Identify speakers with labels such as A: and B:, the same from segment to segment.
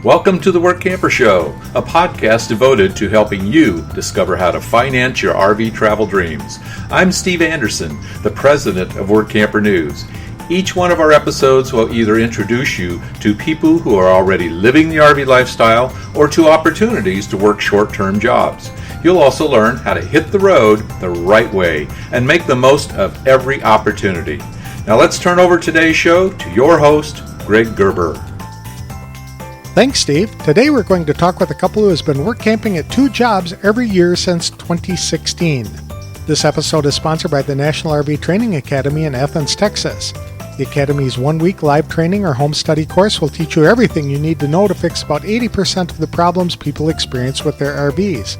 A: Welcome to the Workamper Show, a podcast devoted to helping you discover how to finance your RV travel dreams. I'm Steve Anderson, the president of Workamper News. Each one of our episodes will either introduce you to people who are already living the RV lifestyle or to opportunities to work short-term jobs. You'll also learn how to hit the road the right way and make the most of every opportunity. Now let's turn over today's show to your host, Greg Gerber.
B: Thanks, Steve. Today we're going to talk with a couple who has been work camping at 2 jobs every year since 2016. This episode is sponsored by the National RV Training Academy in Athens, Texas. The Academy's 1-week live training or home study course will teach you everything you need to know to fix about 80% of the problems people experience with their RVs.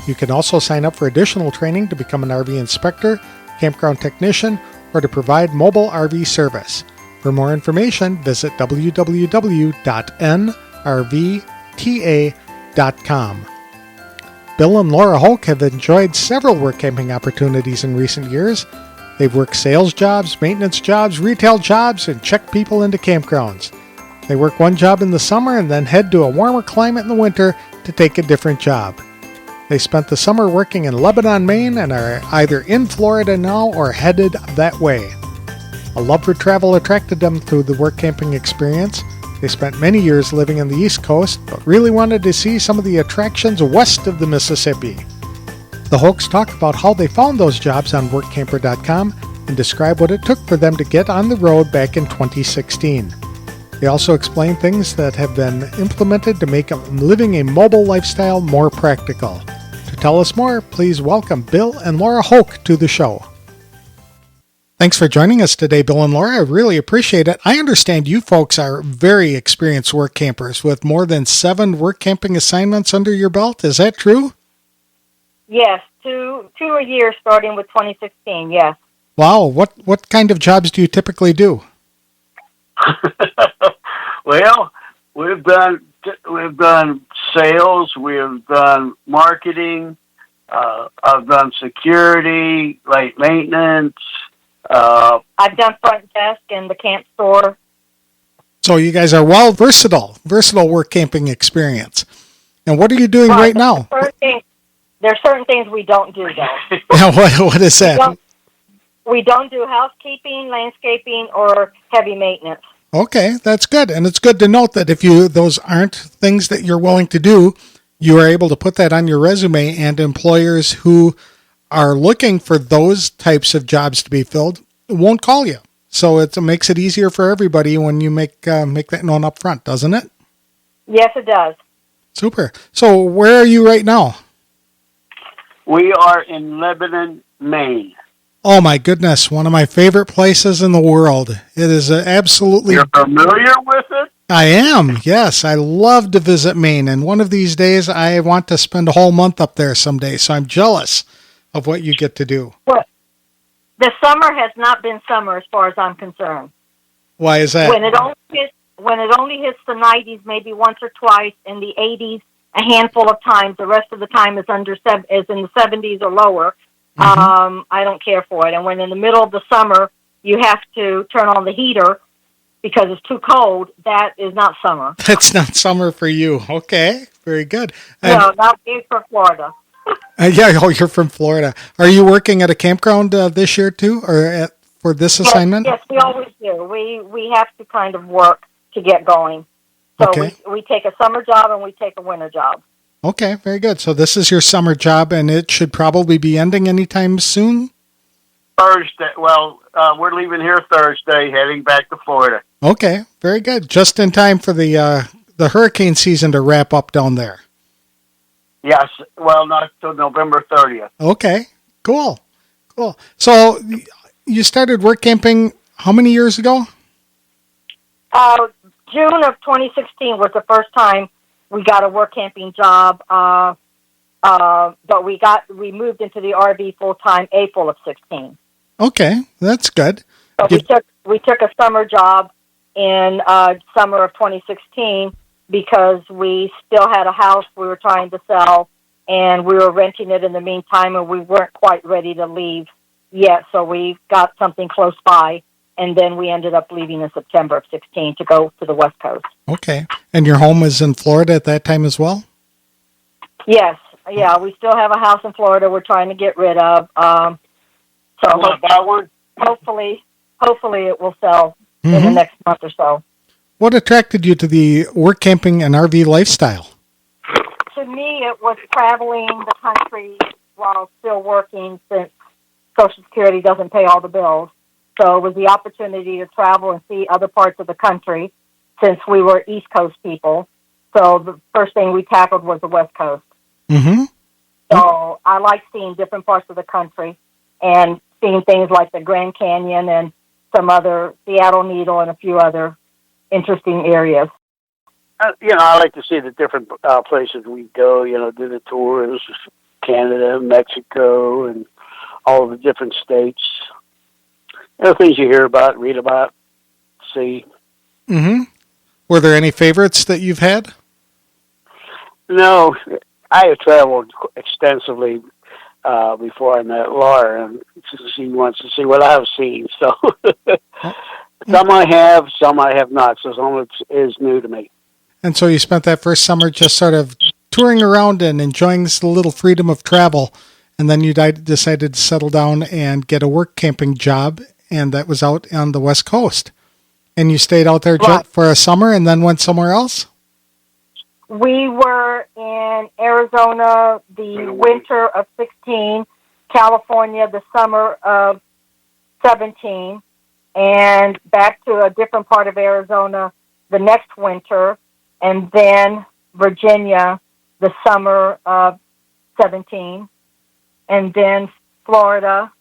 B: You can also sign up for additional training to become an RV inspector, campground technician, or to provide mobile RV service. For more information, visit www.nrvta.com. Bill and Laura Hoak have enjoyed several work camping opportunities in recent years. They've worked sales jobs, maintenance jobs, retail jobs, and checked people into campgrounds. They work one job in the summer and then head to a warmer climate in the winter to take a different job. They spent the summer working in Lebanon, Maine, and are either in Florida now or headed that way. A love for travel attracted them through the work camping experience. They spent many years living on the East Coast, but really wanted to see some of the attractions west of the Mississippi. The Hoaks talk about how they found those jobs on workamper.com and describe what it took for them to get on the road back in 2016. They also explain things that have been implemented to make living a mobile lifestyle more practical. To tell us more, please welcome Bill and Laura Hoak to the show. Thanks for joining us today, Bill and Laura. I really appreciate it. I understand you folks are very experienced work campers with more than 7 work camping assignments under your belt. Is that true?
C: Yes, two a year starting with 2016, yes.
B: Wow, what kind of jobs do you typically do?
D: Well, we've done sales, we've done marketing, I've done security, like maintenance.
C: I've done front desk in the camp store.
B: So you guys are versatile work camping experience. And what are you doing right now?
C: There are certain things we don't do, though.
B: Yeah, what is that?
C: We don't do housekeeping, landscaping, or heavy maintenance.
B: Okay, that's good. And it's good to note that if those aren't things that you're willing to do, you are able to put that on your resume, and employers who are looking for those types of jobs to be filled won't call you. So it makes it easier for everybody when you make that known up front, doesn't it?
C: Yes, it does.
B: Super. So where are you right now?
D: We are in Lebanon, Maine.
B: Oh my goodness, one of my favorite places in the world. It is absolutely...
D: You're familiar with it?
B: I am, yes. I love to visit Maine, and one of these days I want to spend a whole month up there someday, so I'm jealous of what you get to do.
C: Well, the summer has not been summer as far as I'm concerned.
B: Why is that?
C: When it only hits the 90s maybe once or twice, in the 80s a handful of times, the rest of the time is in the 70s or lower. Mm-hmm. I don't care for it. And when in the middle of the summer you have to turn on the heater because it's too cold, that is not summer.
B: That's not summer for you. Okay, very good.
C: No, not me for Florida.
B: You're from Florida. Are you working at a campground this year too, or for this assignment?
C: Yes, we always do. We have to kind of work to get going. So
B: okay.
C: we take a summer job and we take a winter job.
B: Okay, very good. So this is your summer job, and it should probably be ending anytime soon?
D: Thursday. Well, we're leaving here Thursday, heading back to Florida.
B: Okay, very good. Just in time for the hurricane season to wrap up down there.
D: Yes, well, not till November 30th.
B: Okay, cool. So you started work camping how many years ago?
C: June of 2016 was the first time we got a work camping job, but we moved into the RV full time April of 16.
B: Okay, that's good.
C: So we took a summer job in summer of 2016 because we still had a house we were trying to sell, and we were renting it in the meantime, and we weren't quite ready to leave yet. So we got something close by and then we ended up leaving in September of 16 to go to the West Coast.
B: Okay. And your home was in Florida at that time as well?
C: Yes. Yeah, we still have a house in Florida we're trying to get rid of. So
D: Want to buy one?
C: hopefully it will sell in the next month or so.
B: What attracted you to the work camping and RV lifestyle?
C: To me, it was traveling the country while still working, since Social Security doesn't pay all the bills. So it was the opportunity to travel and see other parts of the country, since we were East Coast people. So the first thing we tackled was the West Coast.
B: Mm-hmm.
C: So I like seeing different parts of the country and seeing things like the Grand Canyon and some other Seattle Needle and a few other interesting areas.
D: I like to see the different places we go, do the tours, Canada, Mexico, and all the different states. Things you hear about, read about, see.
B: Mm-hmm. Were there any favorites that you've had?
D: No, I have traveled extensively before I met Laura, and she wants to see what I've seen. So some I have not. So some is new to me.
B: And so you spent that first summer just sort of touring around and enjoying this little freedom of travel, and then you decided to settle down and get a work camping job, and that was out on the West Coast. And you stayed out there just for a summer and then went somewhere else?
C: We were in Arizona the winter of 16, California the summer of 17, and back to a different part of Arizona the next winter, and then Virginia the summer of 17, and then Florida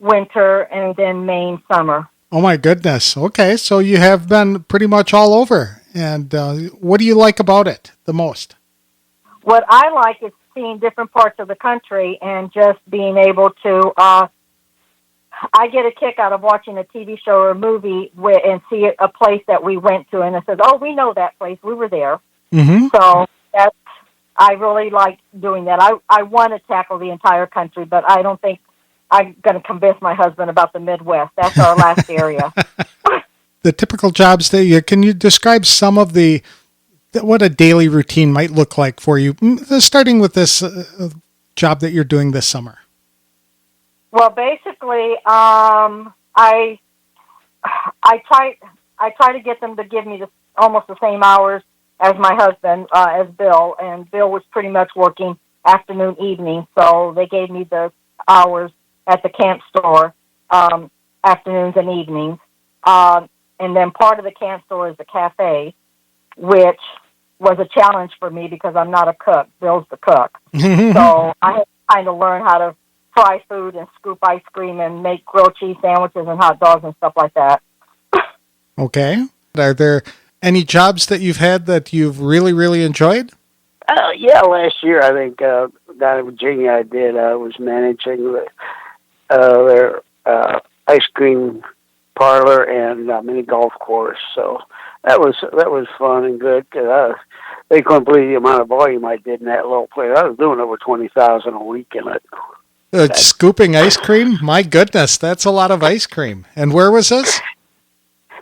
C: winter, and then Maine summer.
B: Oh, my goodness. Okay, so you have been pretty much all over. And what do you like about it the most?
C: What I like is seeing different parts of the country and just being able to, I get a kick out of watching a TV show or a movie and see a place that we went to, and it says, oh, we know that place. We were there.
B: Mm-hmm.
C: So I really like doing that. I want to tackle the entire country, but I don't think I'm going to convince my husband about the Midwest. That's our last area.
B: The typical jobs can you describe some of what a daily routine might look like for you, starting with this job that you're doing this summer?
C: Well, basically, I try to get them to give me almost the same hours as my husband, as Bill, and Bill was pretty much working afternoon, evening, so they gave me the hours at the camp store, afternoons and evenings. And then part of the camp store is the cafe, which was a challenge for me because I'm not a cook. Bill's the cook. So I had to kind of learn how to fry food and scoop ice cream and make grilled cheese sandwiches and hot dogs and stuff like that.
B: Okay. Are there any jobs that you've had that you've really, really enjoyed?
D: Yeah, last year I think down in Virginia I was managing their ice cream parlor and mini golf course. So that was fun and good. They couldn't believe the amount of volume I did in that little place. I was doing over 20,000 a week in it.
B: Scooping ice cream? My goodness, that's a lot of ice cream. And where was this?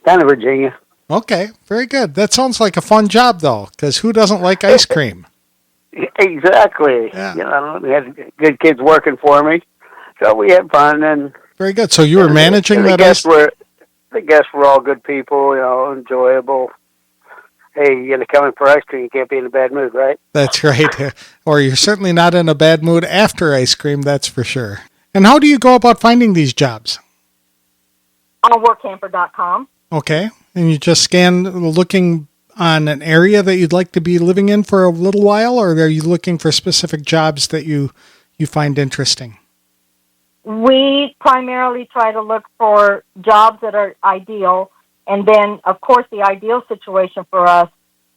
D: Down in Virginia.
B: Okay, very good. That sounds like a fun job, though, because who doesn't like ice cream?
D: Exactly.
B: Yeah.
D: We had good kids working for me, so we had fun. And
B: very good. So you were managing that ice.
D: The guests were all good people, enjoyable. Hey, you're going to come in for ice cream, you can't be in a bad mood, right?
B: That's right. Or you're certainly not in a bad mood after ice cream, that's for sure. And how do you go about finding these jobs?
C: On workamper.com.
B: Okay. And you just scan looking on an area that you'd like to be living in for a little while, or are you looking for specific jobs that you find interesting?
C: We primarily try to look for jobs that are ideal. And then, of course, the ideal situation for us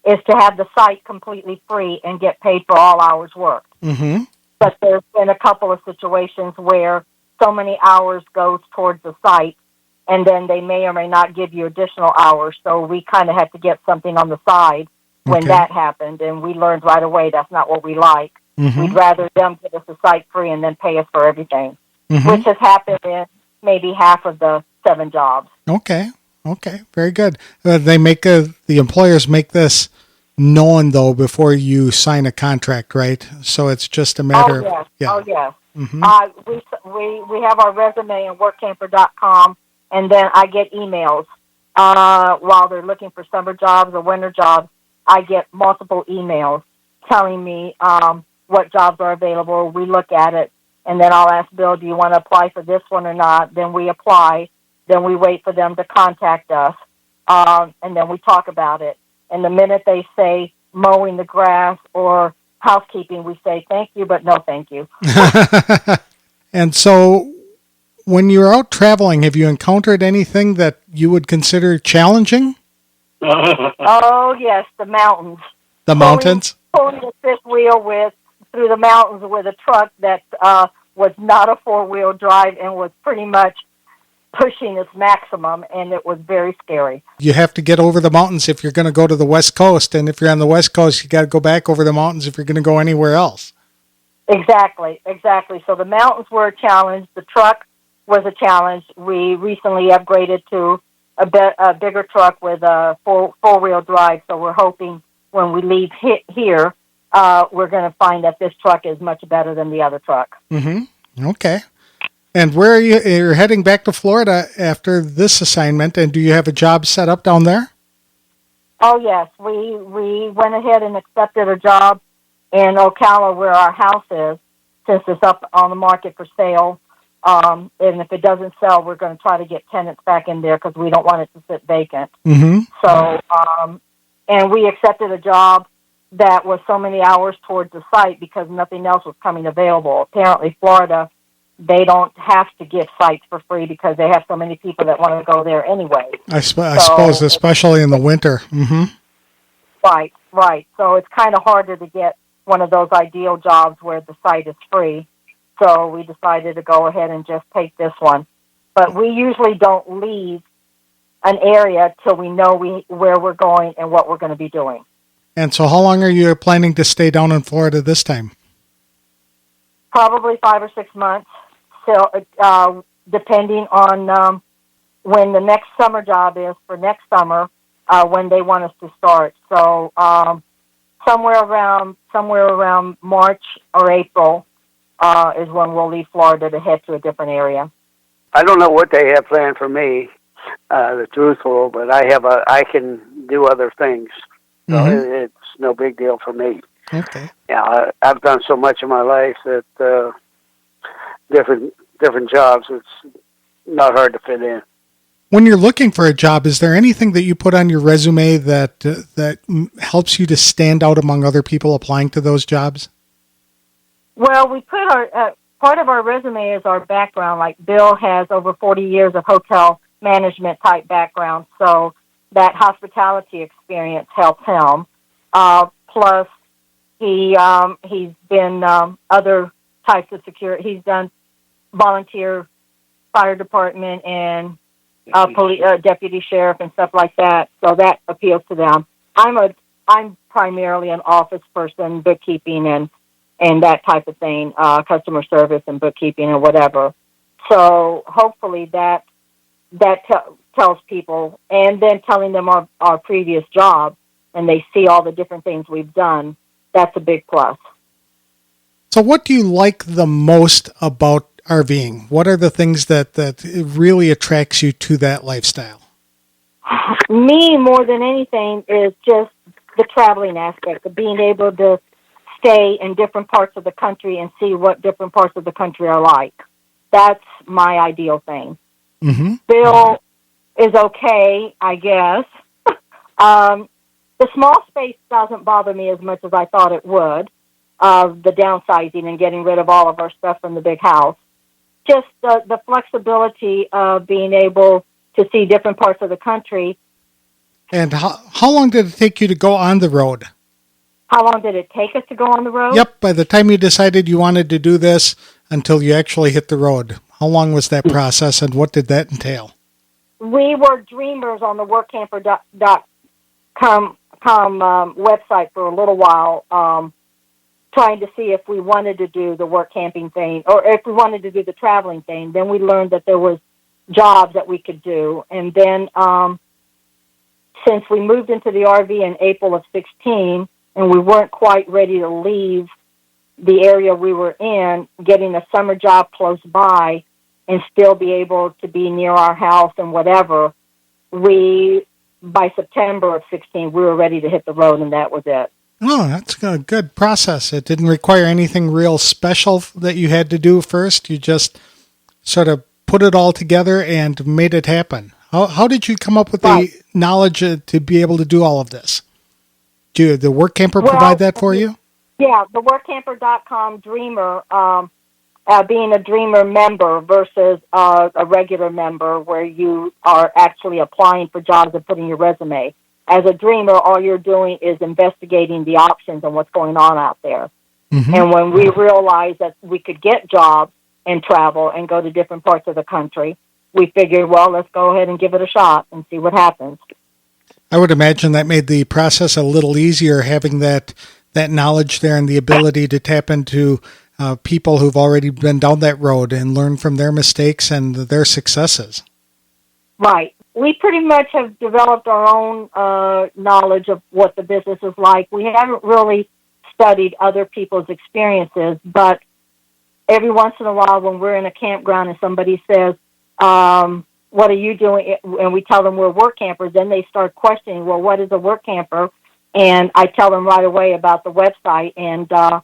C: is to have the site completely free and get paid for all hours worked.
B: Mm-hmm.
C: But there's been a couple of situations where so many hours goes towards the site, and then they may or may not give you additional hours. So we kind of had to get something on the side when that happened, and we learned right away that's not what we like. Mm-hmm. We'd rather them give us the site free and then pay us for everything, which has happened in maybe half of the 7 jobs.
B: Okay, very good. The employers make this known though before you sign a contract, right? So it's just a matter.
C: Oh yes.
B: Mm-hmm.
C: We have our resume on workamper.com, and then I get emails while they're looking for summer jobs or winter jobs. I get multiple emails telling me what jobs are available. We look at it, and then I'll ask Bill, do you want to apply for this one or not? Then we apply. Then we wait for them to contact us, and then we talk about it. And the minute they say mowing the grass or housekeeping, we say thank you, but no thank you.
B: And so when you're out traveling, have you encountered anything that you would consider challenging?
C: Oh, yes, the mountains.
B: The mountains?
C: Pulling the fifth wheel through the mountains with a truck that was not a four-wheel drive and was pretty much pushing its maximum, and it was very scary.
B: You have to get over the mountains if you're going to go to the West Coast, and if you're on the West Coast, you got to go back over the mountains if you're going to go anywhere else. Exactly.
C: So the mountains were a challenge. The truck was a challenge. We recently upgraded to a bigger truck with a four-wheel drive, so we're hoping when we leave here, we're going to find that this truck is much better than the other truck. Mm-hmm. Okay. And where are you? You're heading back to Florida after this assignment, and do you have a job set up down there? Oh, yes. We went ahead and accepted a job in Ocala where our house is, since it's up on the market for sale. And if it doesn't sell, we're going to try to get tenants back in there because we don't want it to sit vacant. Mm-hmm. So, and we accepted a job that was so many hours towards the site because nothing else was coming available. Apparently, Florida, they don't have to give sites for free because they have so many people that want to go there anyway. I
B: suppose, especially in the winter. Mm-hmm.
C: Right. So it's kind of harder to get one of those ideal jobs where the site is free. So we decided to go ahead and just take this one. But we usually don't leave an area till we know where we're going and what we're going to be doing.
B: And so how long are you planning to stay down in Florida this time?
C: Probably 5 or 6 months. So, depending on when the next summer job is for next summer, when they want us to start. So somewhere around March or April is when we'll leave Florida to head to a different area.
D: I don't know what they have planned for me, the truthful, but I can do other things. So it's no big deal for me.
B: Okay.
D: Yeah, I've done so much in my life that different jobs, it's not hard to fit in.
B: When you're looking for a job, is there anything that you put on your resume that helps you to stand out among other people applying to those jobs?
C: Well, we put part of our resume is our background. Like Bill has over 40 years of hotel management type background, so that hospitality experience helps him. Plus, he's been other types of security. He's done volunteer fire department and deputy sheriff and stuff like that. So that appeals to them. I'm primarily an office person, bookkeeping and that type of thing, customer service and bookkeeping and whatever. So hopefully that tells people, and then telling them our previous job, and they see all the different things we've done. That's a big plus.
B: So what do you like the most about RVing? What are the things that really attracts you to that lifestyle?
C: Me, more than anything, is just the traveling aspect of being able to stay in different parts of the country and see what different parts of the country are like. That's my ideal thing. Mm-hmm. Bill is okay, I guess. The small space doesn't bother me as much as I thought it would. The downsizing and getting rid of all of our stuff from the big house. Just the flexibility of being able to see different parts of the country.
B: And how long did it take you to go on the road?
C: How long did it take us to go on the road?
B: Yep, by the time you decided you wanted to do this until you actually hit the road. How long was that process, and what did that entail?
C: We were dreamers on the workamper.com website for a little while, trying to see if we wanted to do the work camping thing or if we wanted to do the traveling thing. Then we learned that there was jobs that we could do. And then since we moved into the RV in April of 16, and we weren't quite ready to leave the area we were in, getting a summer job close by and still be able to be near our house and whatever, by September of 16, we were ready to hit the road, and that was it.
B: Oh, that's a good process. It didn't require anything real special that you had to do first. You just sort of put it all together and made it happen. How did you come up with the knowledge to be able to do all of this? Did the Workamper provide that for you?
C: Yeah, the workamper.com Dreamer, being a Dreamer member versus a regular member where you are actually applying for jobs and putting your resume. As a Dreamer, all you're doing is investigating the options and what's going on out there. Mm-hmm. And when we realized that we could get jobs and travel and go to different parts of the country, we figured, well, let's go ahead and give it a shot and see what happens.
B: I would imagine that made the process a little easier, having that knowledge there and the ability to tap into people who've already been down that road and learn from their mistakes and their successes.
C: Right. We pretty much have developed our own knowledge of what the business is like. We haven't really studied other people's experiences, but every once in a while when we're in a campground and somebody says, what are you doing? And we tell them we're work campers, then they start questioning, well, what is a work camper? And I tell them right away about the website, and a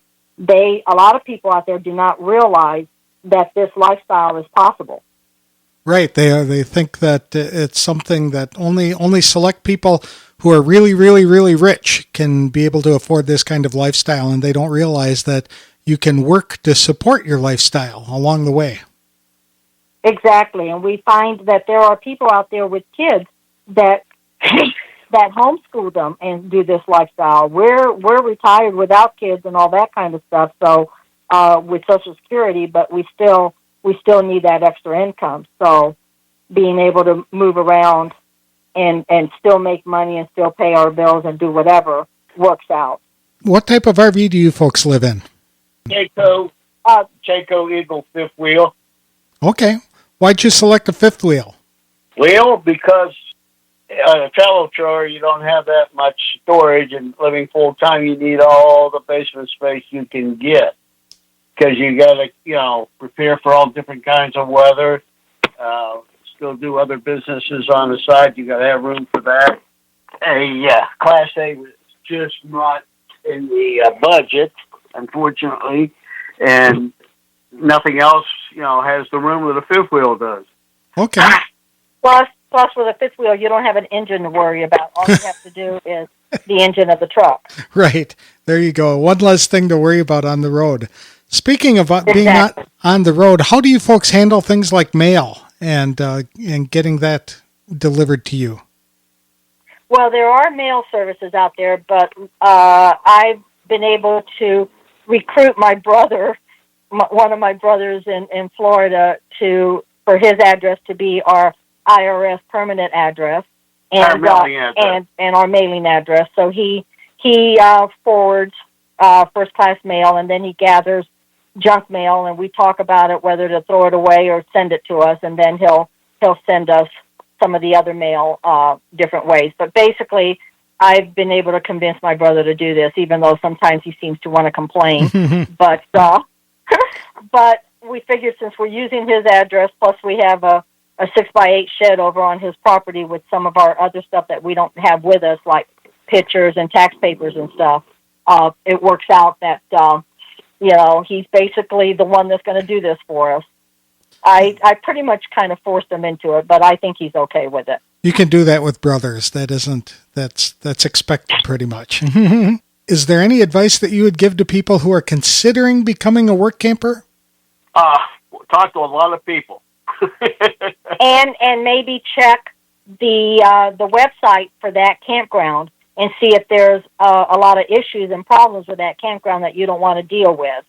C: lot of people out there do not realize that this lifestyle is possible.
B: Right. They think that it's something that only select people who are really, really, really rich can be able to afford this kind of lifestyle, and they don't realize that you can work to support your lifestyle along the way.
C: Exactly. And we find that there are people out there with kids that that homeschool them and do this lifestyle. We're retired without kids and all that kind of stuff, so with Social Security, but we still need that extra income. So being able to move around and still make money and still pay our bills and do whatever works out.
B: What type of RV do you folks live in?
D: Jayco Eagle fifth wheel.
B: Okay. Why'd you select a fifth wheel?
D: Well, because on a travel trailer, you don't have that much storage, and living full time, you need all the basement space you can get. Because you got to, prepare for all different kinds of weather. Still do other businesses on the side. You got to have room for that. Class A was just not in the budget, unfortunately, and nothing else, has the room that a fifth wheel does.
B: Okay.
C: Plus, with a fifth wheel, you don't have an engine to worry about. All you have to do is the engine of the truck.
B: Right. There you go. One less thing to worry about on the road. Speaking of being on the road, how do you folks handle things like mail and getting that delivered to you?
C: Well, there are mail services out there, but I've been able to recruit my brother, one of my brothers in Florida, for his address to be our IRS permanent address and our mailing address. So he forwards first class mail, and then he gathers junk mail, and we talk about it, whether to throw it away or send it to us, and then he'll send us some of the other mail different ways. But basically, I've been able to convince my brother to do this, even though sometimes he seems to want to complain. But we figured since we're using his address, plus we have a 6x8 shed over on his property with some of our other stuff that we don't have with us, like pictures and tax papers and stuff, it works out that he's basically the one that's going to do this for us. I pretty much kind of forced him into it, but I think he's okay with it.
B: You can do that with brothers. That's expected pretty much. Is there any advice that you would give to people who are considering becoming a work camper?
D: Talk to a lot of people.
C: and maybe check the website for that campground and see if there's a lot of issues and problems with that campground that you don't want to deal with,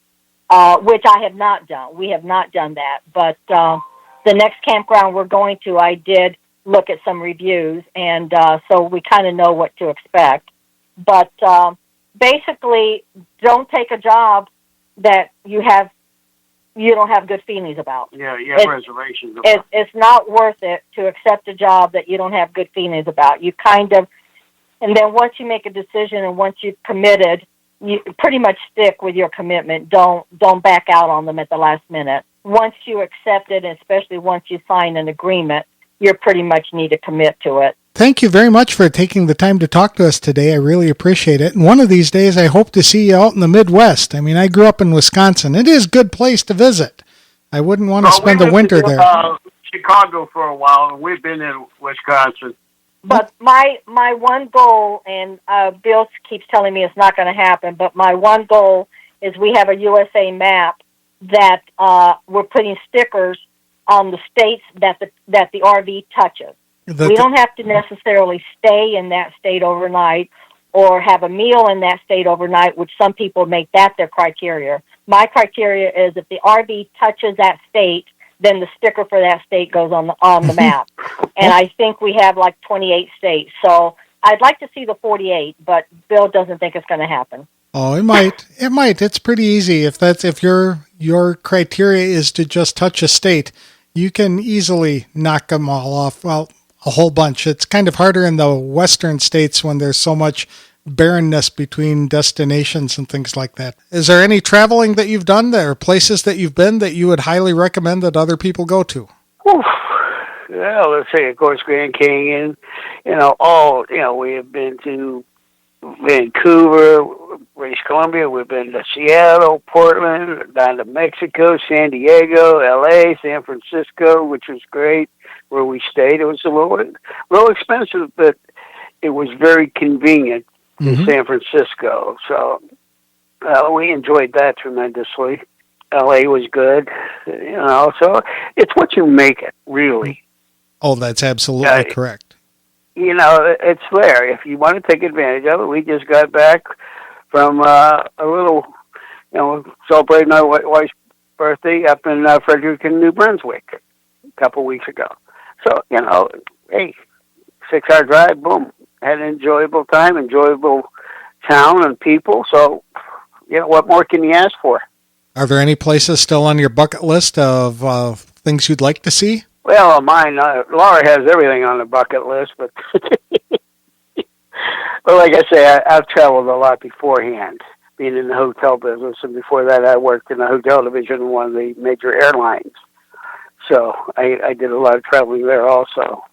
C: which I have not done. We have not done that. But the next campground we're going to, I did look at some reviews, and so we kind of know what to expect. But basically, don't take a job that you have you don't have good feelings about.
D: Yeah, you have reservations about.
C: It's not worth it to accept a job that you don't have good feelings about. You kind of, and then once you make a decision and once you've committed, you pretty much stick with your commitment. Don't back out on them at the last minute. Once you accept it, and especially once you sign an agreement, you pretty much need to commit to it.
B: Thank you very much for taking the time to talk to us today. I really appreciate it. And one of these days, I hope to see you out in the Midwest. I mean, I grew up in Wisconsin. It is a good place to visit. I wouldn't want to spend the winter there.
D: Chicago for a while, and we've been in Wisconsin.
C: But my one goal, and Bill keeps telling me it's not going to happen, but my one goal is we have a USA map that we're putting stickers on the states that the RV touches. We don't have to necessarily stay in that state overnight or have a meal in that state overnight, which some people make that their criteria. My criteria is if the RV touches that state, then the sticker for that state goes on the map. And I think we have like 28 states. So I'd like to see the 48, but Bill doesn't think it's going to happen.
B: Oh, it might. It might. It's pretty easy. If your criteria is to just touch a state, you can easily knock them all off. Well, a whole bunch. It's kind of harder in the western states when there's so much barrenness between destinations and things like that. Is there any traveling that you've done there, or places that you've been that you would highly recommend that other people go to?
D: Well, let's say, of course, Grand Canyon. We have been to Vancouver, British Columbia. We've been to Seattle, Portland, down to Mexico, San Diego, L.A., San Francisco, which was great, where we stayed. It was a little expensive, but it was very convenient in San Francisco. So we enjoyed that tremendously. L.A. was good, so it's what you make it, really.
B: Oh, that's absolutely correct.
D: It's there. If you want to take advantage of it, we just got back from a little, celebrating my wife's birthday up in Fredericton, New Brunswick, a couple weeks ago. So, hey, 6-hour drive, boom. Had an enjoyable time, enjoyable town and people. So, what more can you ask for?
B: Are there any places still on your bucket list of things you'd like to see?
D: Well, mine, Laura has everything on the bucket list, but well, like I say, I've traveled a lot beforehand, being in the hotel business, and before that I worked in the hotel division of one of the major airlines. So I did a lot of traveling there also.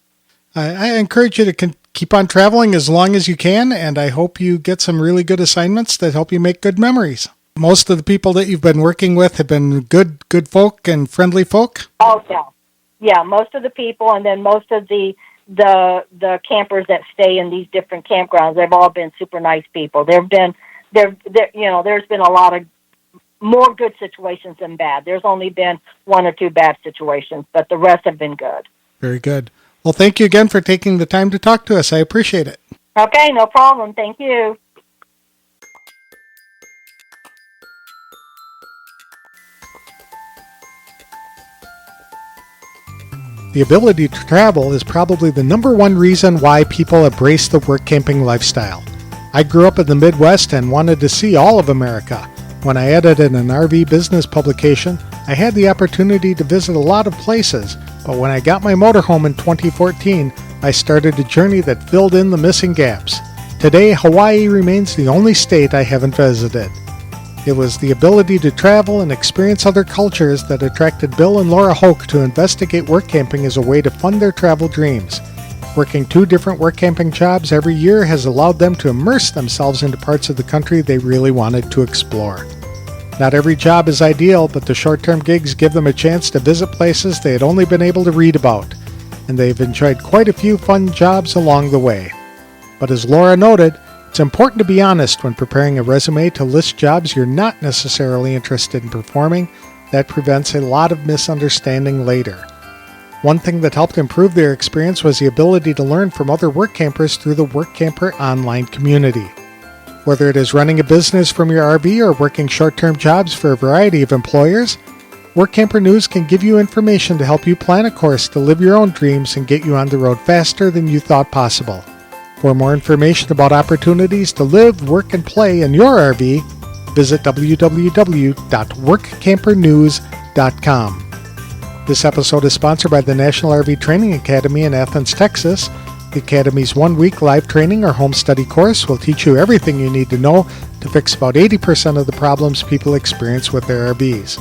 B: I encourage you to keep on traveling as long as you can, and I hope you get some really good assignments that help you make good memories. Most of the people that you've been working with have been good folk and friendly folk?
C: Oh, yeah. Yeah, most of the people, and then most of the campers that stay in these different campgrounds, they've all been super nice people. There's been a lot of more good situations than bad. There's only been 1 or 2 bad situations, but the rest have been good.
B: Very good. Well, thank you again for taking the time to talk to us. I appreciate it.
C: Okay, no problem. Thank you.
B: The ability to travel is probably the number one reason why people embrace the work camping lifestyle. I grew up in the Midwest and wanted to see all of America. When I edited an RV business publication, I had the opportunity to visit a lot of places, but when I got my motorhome in 2014, I started a journey that filled in the missing gaps. Today, Hawaii remains the only state I haven't visited. It was the ability to travel and experience other cultures that attracted Bill and Laura Hoak to investigate work camping as a way to fund their travel dreams. Working 2 different work camping jobs every year has allowed them to immerse themselves into parts of the country they really wanted to explore. Not every job is ideal, but the short-term gigs give them a chance to visit places they had only been able to read about, and they've enjoyed quite a few fun jobs along the way. But as Laura noted, it's important to be honest when preparing a resume to list jobs you're not necessarily interested in performing. That prevents a lot of misunderstanding later. One thing that helped improve their experience was the ability to learn from other work campers through the Workamper online community. Whether it is running a business from your RV or working short-term jobs for a variety of employers, Workamper News can give you information to help you plan a course to live your own dreams and get you on the road faster than you thought possible. For more information about opportunities to live, work, and play in your RV, visit www.workampernews.com. workamper.com. This episode is sponsored by the National RV Training Academy in Athens, Texas. The Academy's 1-week live training or home study course will teach you everything you need to know to fix about 80% of the problems people experience with their RVs.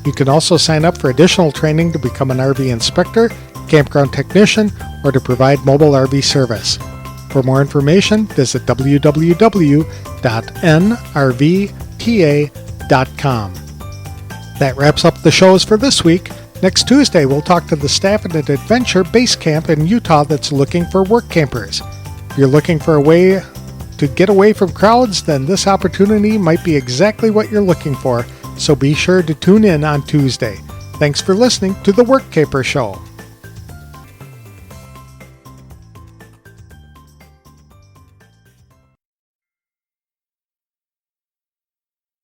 B: You can also sign up for additional training to become an RV inspector, campground technician, or to provide mobile RV service. For more information, visit www.nrvta.com. That wraps up the shows for this week. Next Tuesday, we'll talk to the staff at an adventure base camp in Utah that's looking for work campers. If you're looking for a way to get away from crowds, then this opportunity might be exactly what you're looking for, so be sure to tune in on Tuesday. Thanks for listening to The Workamper Show.